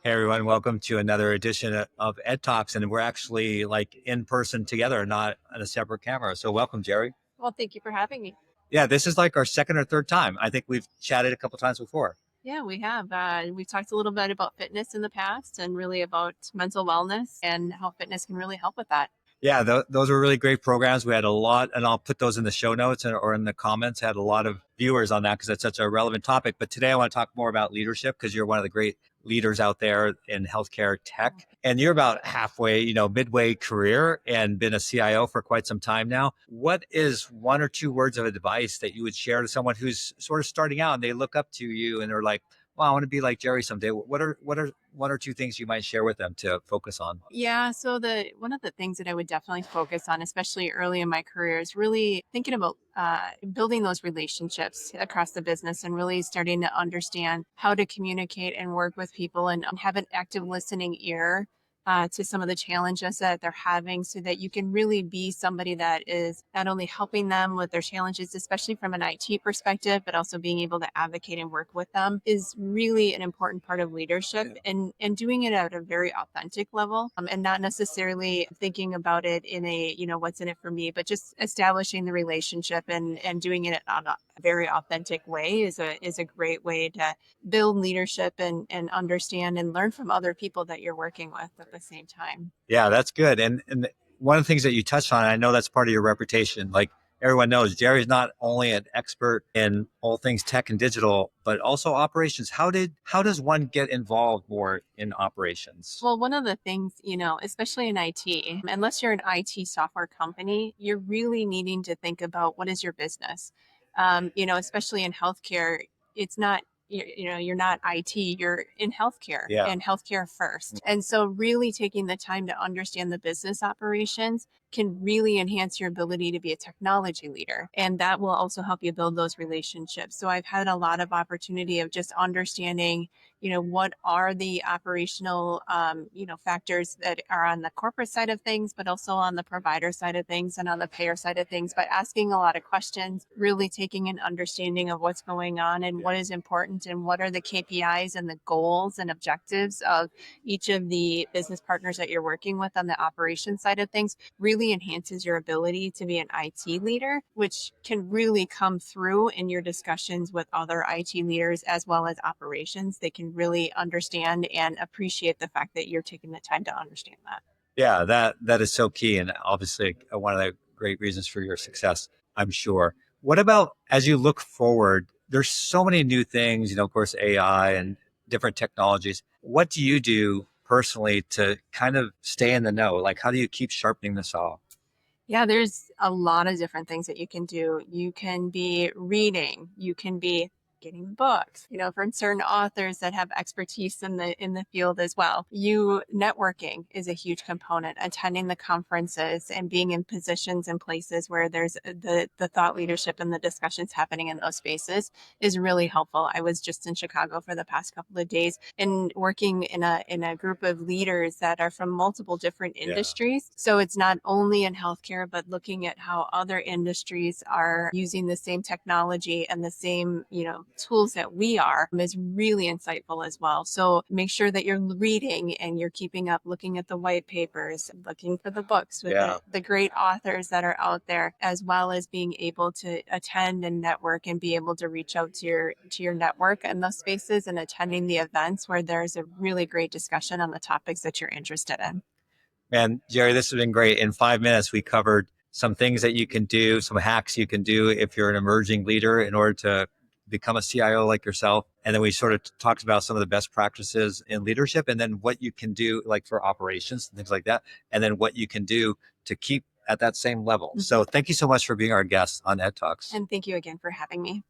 Hey everyone, welcome to another edition of EdTalks, and we're actually like in person together, not on a separate camera. So welcome, Jeri. Well, thank you for having me. Yeah, this is like our second or third time. I think we've chatted a couple times before. Yeah, we have. We've talked a little bit about fitness in the past and really about mental wellness and how fitness can really help with that. Yeah, those were really great programs. We had a lot, and I'll put those in the show notes or in the comments. Had a lot of viewers on that because it's such a relevant topic. But today I want to talk more about leadership because you're one of the great leaders out there in healthcare tech, and you're about halfway, midway career, and been a CIO for quite some time now. What is one or two words of advice that you would share to someone who's sort of starting out and they look up to you and they're like, "Well, I want to be like Jeri someday." What are one or two things you might share with them to focus on? Yeah, so the one of the things that I would definitely focus on, especially early in my career, is really thinking about building those relationships across the business and really starting to understand how to communicate and work with people and have an active listening ear to some of the challenges that they're having so that you can really be somebody that is not only helping them with their challenges, especially from an IT perspective, but also being able to advocate and work with them is really an important part of leadership and doing it at a very authentic level and not necessarily thinking about it in a, what's in it for me, but just establishing the relationship and doing it on a very authentic way is a great way to build leadership and understand and learn from other people that you're working with at the same time. Yeah, that's good. And one of the things that you touched on, I know that's part of your reputation. Like everyone knows, Jerry's not only an expert in all things tech and digital, but also operations. How does one get involved more in operations? Well, one of the things, especially in IT, unless you're an IT software company, you're really needing to think about what is your business. Especially in healthcare, it's not, you're not IT, you're in healthcare Yeah. and healthcare first. And so really taking the time to understand the business operations can really enhance your ability to be a technology leader. And that will also help you build those relationships. So I've had a lot of opportunity of just understanding what are the operational, factors that are on the corporate side of things, but also on the provider side of things and on the payer side of things by asking a lot of questions, really taking an understanding of what's going on and what is important and what are the KPIs and the goals and objectives of each of the business partners that you're working with on the operations side of things really enhances your ability to be an IT leader, which can really come through in your discussions with other IT leaders as well as operations. They can really understand and appreciate the fact that you're taking the time to understand that. Yeah, that is so key, and obviously one of the great reasons for your success, I'm sure. What about as you look forward? There's so many new things, of course, AI and different technologies. What do you do personally to kind of stay in the know? Like, how do you keep sharpening the saw? Yeah, there's a lot of different things that you can do. You can be reading, you can be getting books, from certain authors that have expertise in the field as well. You networking is a huge component, attending the conferences and being in positions and places where there's the thought leadership and the discussions happening in those spaces is really helpful. I was just in Chicago for the past couple of days and working in a group of leaders that are from multiple different industries. So it's not only in healthcare, but looking at how other industries are using the same technology and the same, tools that we are is really insightful as well. So make sure that you're reading and you're keeping up, looking at the white papers, looking for the books with the great authors that are out there, as well as being able to attend and network and be able to reach out to your network in those spaces and attending the events where there's a really great discussion on the topics that you're interested in. And Jeri, this has been great. In 5 minutes, we covered some things that you can do, some hacks you can do if you're an emerging leader in order to become a CIO like yourself. And then we sort of talked about some of the best practices in leadership and then what you can do like for operations and things like that. And then what you can do to keep at that same level. So thank you so much for being our guest on Ed Talks. And thank you again for having me.